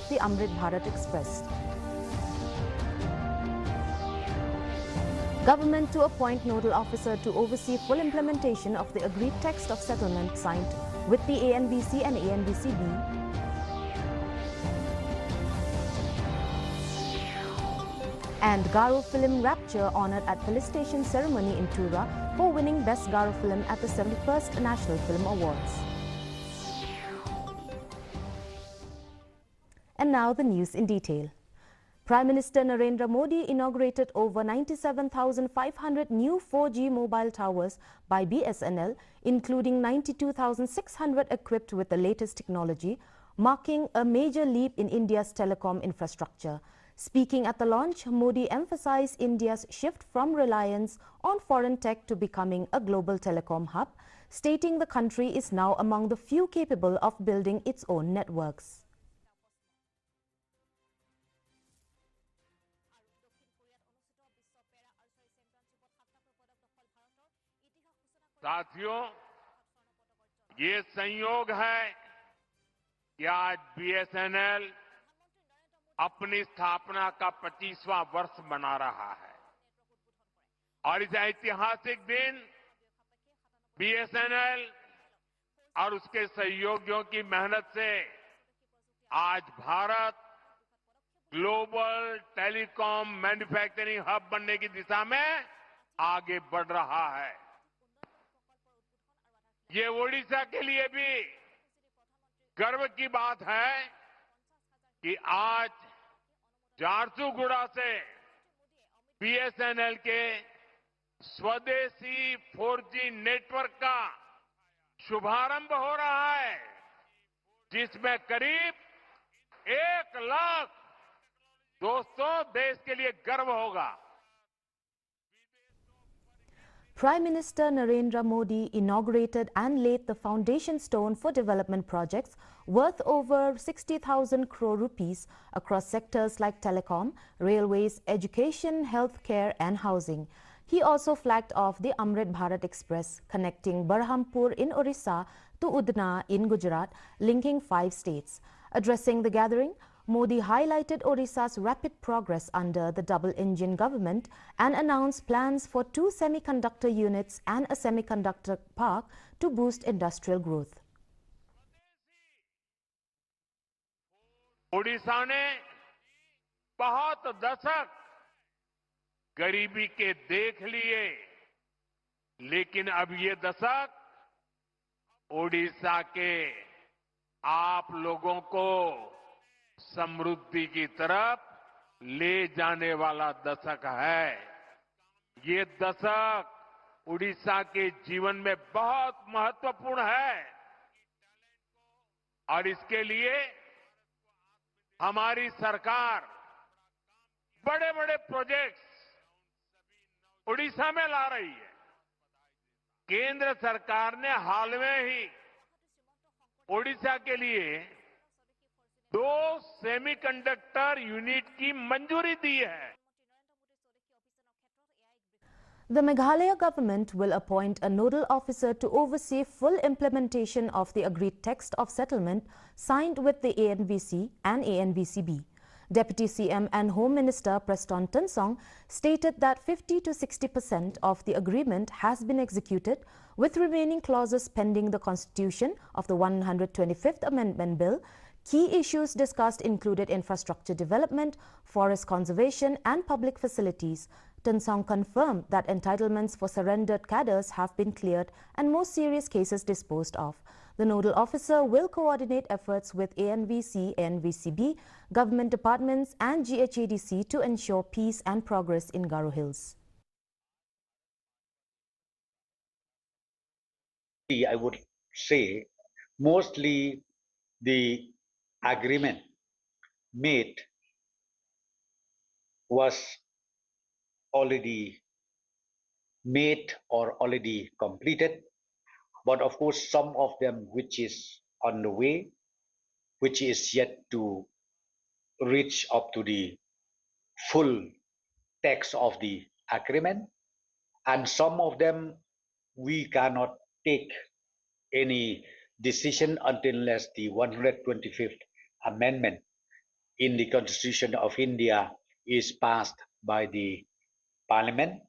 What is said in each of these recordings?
of the Amrit Bharat Express. Government to appoint nodal officer to oversee full implementation of the agreed text of settlement signed with the ANVC and ANVCB. And Garo film Rapture honored at police station ceremony in Tura for winning Best Garo film at the 71st National Film Awards. And now the news in detail. Prime Minister Narendra Modi inaugurated over 97,500 new 4G mobile towers by BSNL, including 92,600 equipped with the latest technology, marking a major leap in India's telecom infrastructure. Speaking at the launch, Modi emphasized India's shift from reliance on foreign tech to becoming a global telecom hub, stating the country is now among the few capable of building its own networks. साथियों, ये संयोग है कि आज BSNL अपनी स्थापना का 25वां वर्ष मना रहा है और इस ऐतिहासिक दिन बीएसएनएल और उसके सहयोगियों की मेहनत से आज Bharat global telecom manufacturing hub बनने की दिशा में आगे बढ़ रहा है। ये ओडिशा के लिए भी गर्व की बात है कि आज झारसुगुड़ा से बीएसएनएल के स्वदेशी 4G नेटवर्क का शुभारंभ हो रहा है, जिसमें करीब 1 लाख दोस्तों देश के लिए गर्व होगा। Prime Minister Narendra Modi inaugurated and laid the foundation stone for development projects worth over 60,000 crore rupees across sectors like telecom, railways, education, healthcare and housing. He also flagged off the Amrit Bharat Express connecting Berhampur in Orissa to Udna in Gujarat, linking 5 states. Addressing the gathering, Modi highlighted Odisha's rapid progress under the double-engine government and announced plans for 2 semiconductor units and a semiconductor park to boost industrial growth. Odisha ने बहुत दशक गरीबी के देख लिए, लेकिन अब ये दशक ओडिशा के आप लोगों को समृद्धि की तरफ ले जाने वाला दशक है। ये दशक उड़ीसा के जीवन में बहुत महत्वपूर्ण है और इसके लिए हमारी सरकार बड़े-बड़े प्रोजेक्ट्स उड़ीसा में ला रही है। केंद्र सरकार ने हाल में ही ओडिशा के लिए 2 सेमीकंडक्टर यूनिट की मंजूरी दी है। The Meghalaya government will appoint a nodal officer to oversee full implementation of the agreed text of settlement signed with the ANVC and ANVCB. Deputy CM and Home Minister Preston Tonsong stated that 50 to 60% of the agreement has been executed, with remaining clauses pending the constitution of the 125th Amendment Bill. Key issues discussed included infrastructure development, forest conservation and public facilities. Tonsong confirmed that entitlements for surrendered cadres have been cleared and most serious cases disposed of. The nodal officer will coordinate efforts with ANVC, ANVCB, government departments and GHADC to ensure peace and progress in Garo Hills. I would say mostly the agreement made was already made or already completed, but of course some of them which is on the way, which is yet to reach up to the full text of the agreement, and some of them we cannot take any decision until unless the 125th amendment in the Constitution of India is passed by the Parliament.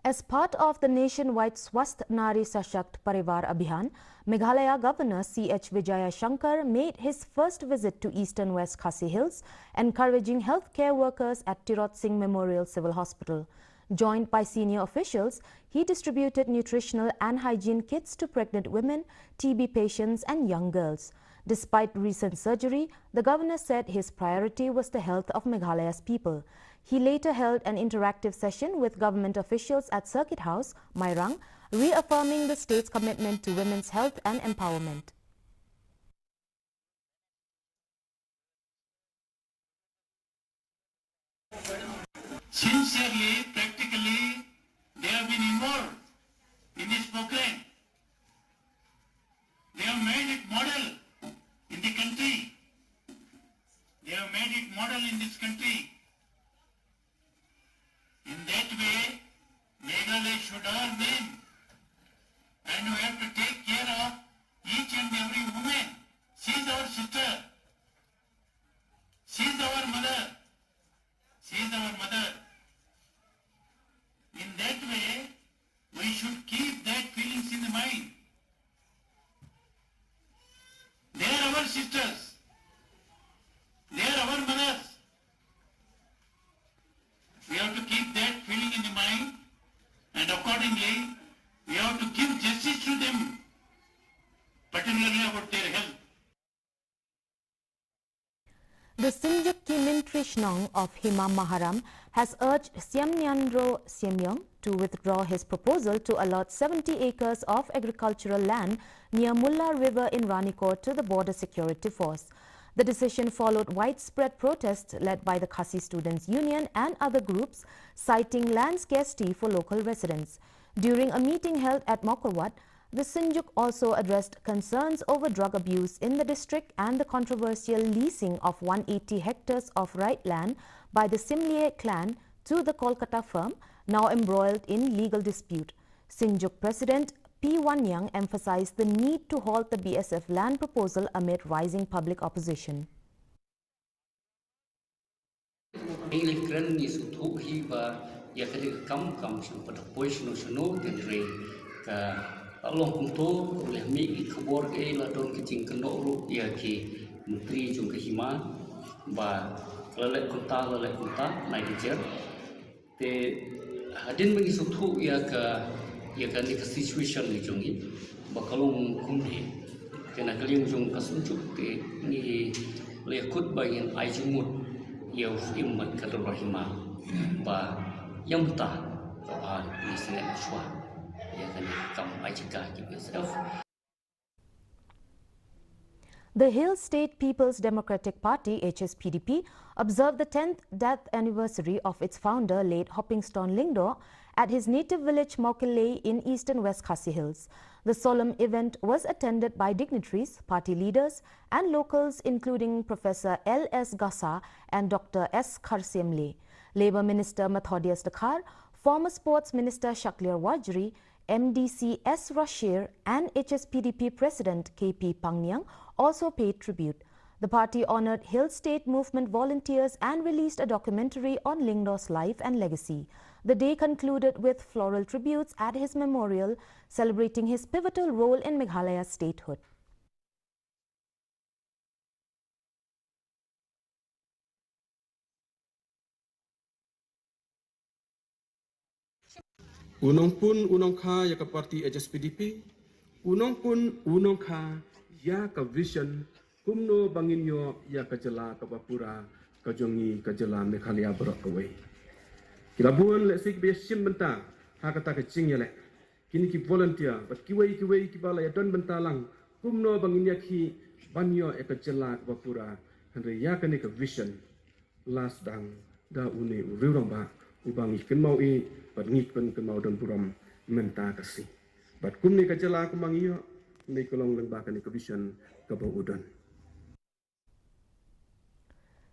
As part of the nationwide Swasth Nari Sashakt Parivar Abhiyan, Meghalaya Governor C.H. Vijaya Shankar made his first visit to eastern West Khasi Hills, encouraging healthcare workers at Tirot Singh Memorial Civil Hospital. Joined by senior officials, he distributed nutritional and hygiene kits to pregnant women, TB patients and young girls. Despite recent surgery, the governor said his priority was the health of Meghalaya's people. He later held an interactive session with government officials at Circuit House, Mairang, reaffirming the state's commitment to women's health and empowerment. Sincerely, practically, they have been involved in this program. They have made it model in the country. They have made it model in this country. In that way, Meghalaya should earn them. And we have to take care of each and every woman. She is our sister. She is our mother. She is our mother. In that way, we should keep that feelings in the mind. They are our sisters. They are our mothers. We have to keep that feeling in the mind, and accordingly, we have to give justice to them, particularly about their health. The Sinjuk Kimin Trishnong of Himam Maharam has urged Siamnyanro Siemyong to withdraw his proposal to allot 70 acres of agricultural land near Mulla River in Ranikot to the Border Security Force. The decision followed widespread protests led by the Khasi Students' Union and other groups, citing land scarcity for local residents. During a meeting held at Mokorwat, the Sinjuk also addressed concerns over drug abuse in the district and the controversial leasing of 180 hectares of right land by the Simlie clan to the Kolkata firm, now embroiled in legal dispute. Sinjuk President P. Wanyang emphasized the need to halt the BSF land proposal amid rising public opposition. Along punto oleh mi kebor ke la don kecing kenok ru ya ki menteri jung ke hima ba lelek kota naik kejar te hadin bagi sutu ya ka ni situation ni jungi ba kalong kumni kena kaliung jung kasunjuk te ni lekut bayin ai jumut ya imat kadar hima ba yang ta ba ni sengat shwa. The Hill State People's Democratic Party, HSPDP, observed the 10th death anniversary of its founder, late Hoppingstone Lingdo, at his native village MEGHALAYA in eastern West Khasi Hills. The solemn event was attended by dignitaries, party leaders and locals including Professor L.S. Gasa and Dr. S. Kharsemle. Labour Minister Mathodius Dakhar, former Sports Minister Shaklir Wajri, MDC S. Rashir and HSPDP President KP Pangyang also paid tribute. The party honoured Hill State Movement volunteers and released a documentary on Lingdo's life and legacy. The day concluded with floral tributes at his memorial, celebrating his pivotal role in Meghalaya's statehood. Unong pun unong kha ya ka parti HSPDP, unong pun unong kha ya ka vision kumno banginyo ya ka jela ka bapura ka jongi ka jela Meghalaya berak away. Kilabun le sik be sim benta ha kata ka cing ya le. Kini ki volunteer bat kiwai ki bala ya don benta lang kumno banginya ki banyo ya ka jela ka bapura andre ya ka ni ka vision last dang da uni ururong ba ubang ikan mau bat ngikun ke mau dan puram menta kasih bat kumni ka jela ku mangiyo ni kolong lang ba ka ni ka vision ka baudan.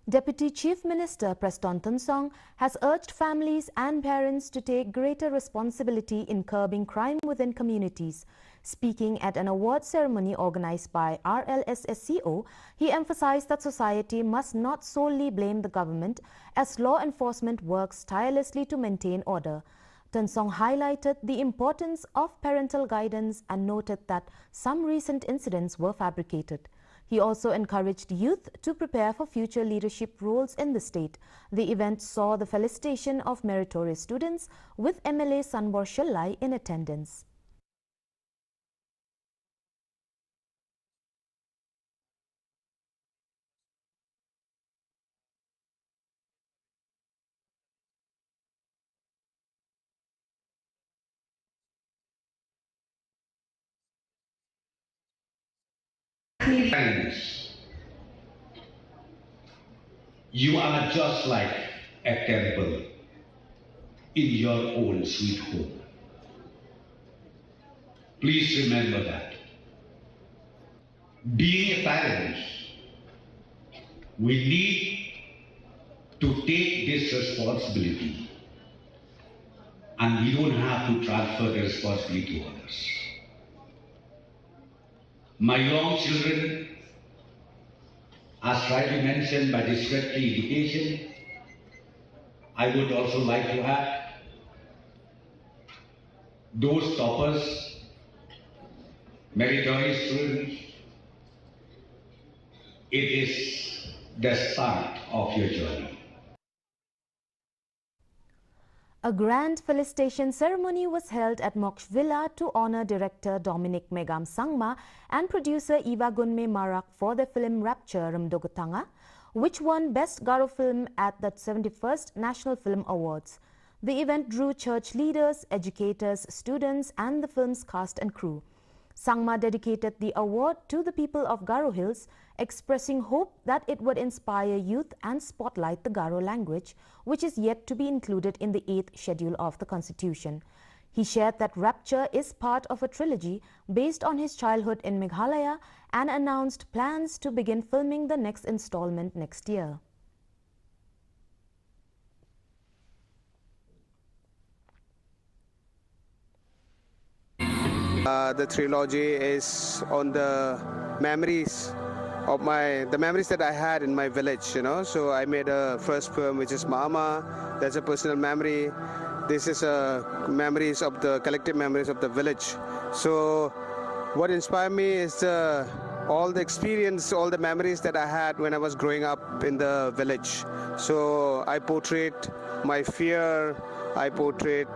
Deputy Chief Minister Preston Tunsong has urged families and parents to take greater responsibility in curbing crime within communities. Speaking at an award ceremony organized by RLSSCO, he emphasized that society must not solely blame the government as law enforcement works tirelessly to maintain order. Tan Song highlighted the importance of parental guidance and noted that some recent incidents were fabricated. He also encouraged youth to prepare for future leadership roles in the state. The event saw the felicitation of meritorious students with MLA Sanbor Shellai in attendance. Friends, you are just like a temple in your own sweet home. Please remember that. Being a parent, we need to take this responsibility, and we don't have to transfer the responsibility to others. My young children, as rightly mentioned by this secretary education, I would also like to add those toppers, meritorious students, it is the start of your journey. A grand felicitation ceremony was held at Moksh Villa to honor director Dominic Megam Sangma and producer Eva Gunme Marak for their film Rapture Ramdogotanga, which won Best Garo Film at the 71st National Film Awards. The event drew church leaders, educators, students and the film's cast and crew. Sangma dedicated the award to the people of Garo Hills, expressing hope that it would inspire youth and spotlight the Garo language, which is yet to be included in the 8th schedule of the Constitution. He shared that Rapture is part of a trilogy based on his childhood in Meghalaya and announced plans to begin filming the next installment next year. The trilogy is on the memories of the memories that I had in my village, you know. So I made a first film which is Mama. That's a personal memory. This is memories of the collective memories of the village. So what inspired me is all the experience, all the memories that I had when I was growing up in the village. So I portrayed my fear, I portrayed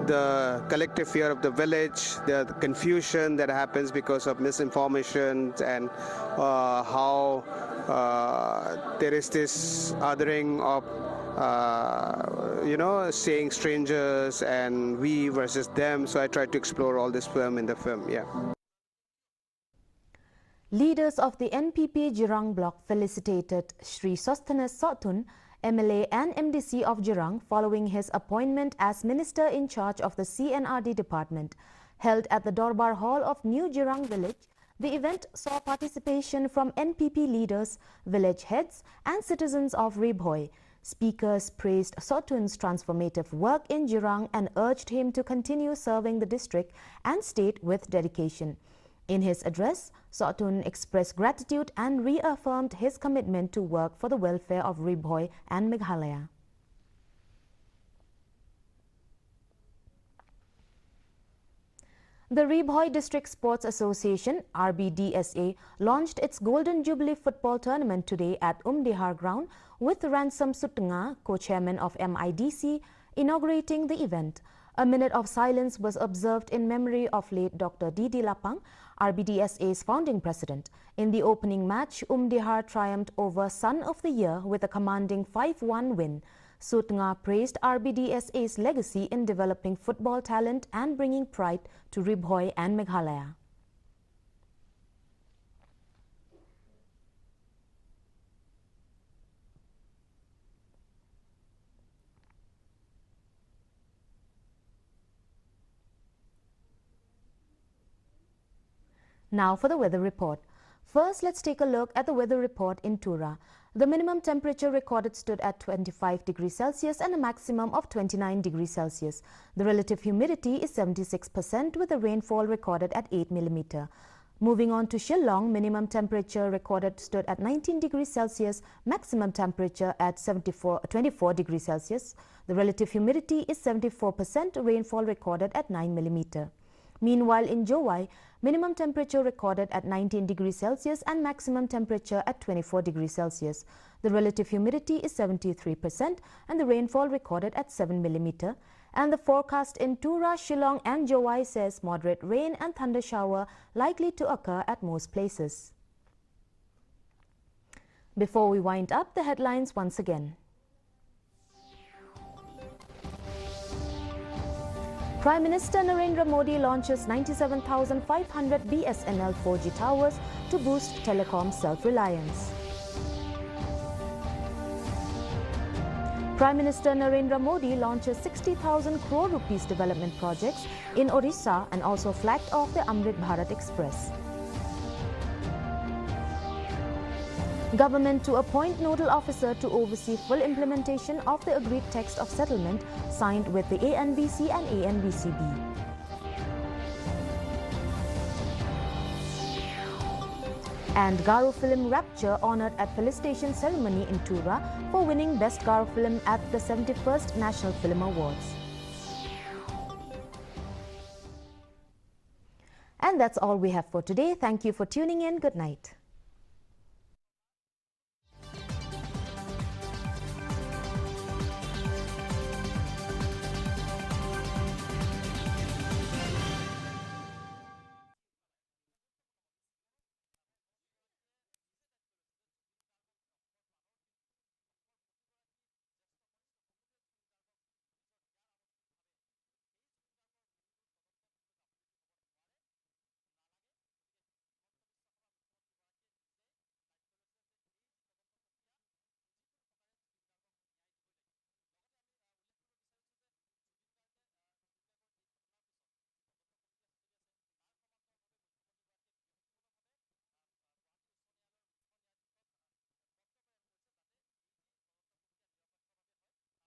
the collective fear of the village, the confusion that happens because of misinformation, and how there is this othering of saying strangers and we versus them. So I tried to explore all this in the film. Yeah. Leaders of the NPP Jirang bloc felicitated Sri Sosthanas Sotun, MLA and MDC of Jirang, following his appointment as Minister in charge of the CNRD department. Held at the Dorbar Hall of New Jirang Village, the event saw participation from NPP leaders, village heads and citizens of Ribhoi. Speakers praised Sotun's transformative work in Jirang and urged him to continue serving the district and state with dedication. In his address, Sotun expressed gratitude and reaffirmed his commitment to work for the welfare of Ribhoi and Meghalaya. The Ribhoi District Sports Association, RBDSA, launched its Golden Jubilee Football Tournament today at Umdihar Ground with Ransom Sutnga, co-chairman of MIDC, inaugurating the event. A minute of silence was observed in memory of late Dr. Didi Lapang, RBDSA's founding president. In the opening match, Umdihar triumphed over Son of the Year with a commanding 5-1 win. Sutnga praised RBDSA's legacy in developing football talent and bringing pride to Ribhoi and Meghalaya. Now for the weather report. First, let's take a look at the weather report in Tura. The minimum temperature recorded stood at 25 degrees Celsius and a maximum of 29 degrees Celsius. The relative humidity is 76% with a rainfall recorded at 8 mm. Moving on to Shillong, minimum temperature recorded stood at 19 degrees Celsius, maximum temperature at 24 degrees Celsius. The relative humidity is 74%, rainfall recorded at 9 mm. Meanwhile, in Jowai, minimum temperature recorded at 19 degrees Celsius and maximum temperature at 24 degrees Celsius. The relative humidity is 73% and the rainfall recorded at 7 mm. And the forecast in Tura, Shillong and Jowai says moderate rain and thunder shower likely to occur at most places. Before we wind up, the headlines once again. Prime Minister Narendra Modi launches 97,500 BSNL 4G towers to boost telecom self-reliance. Prime Minister Narendra Modi launches 60,000 crore rupees development projects in Odisha and also flagged off the Amrit Bharat Express. Government to appoint nodal officer to oversee full implementation of the agreed text of settlement signed with the ANVC and ANVCB. And Garo Film Rapture honoured at felicitation ceremony in Tura for winning Best Garo Film at the 71st National Film Awards. And that's all we have for today. Thank you for tuning in. Good night.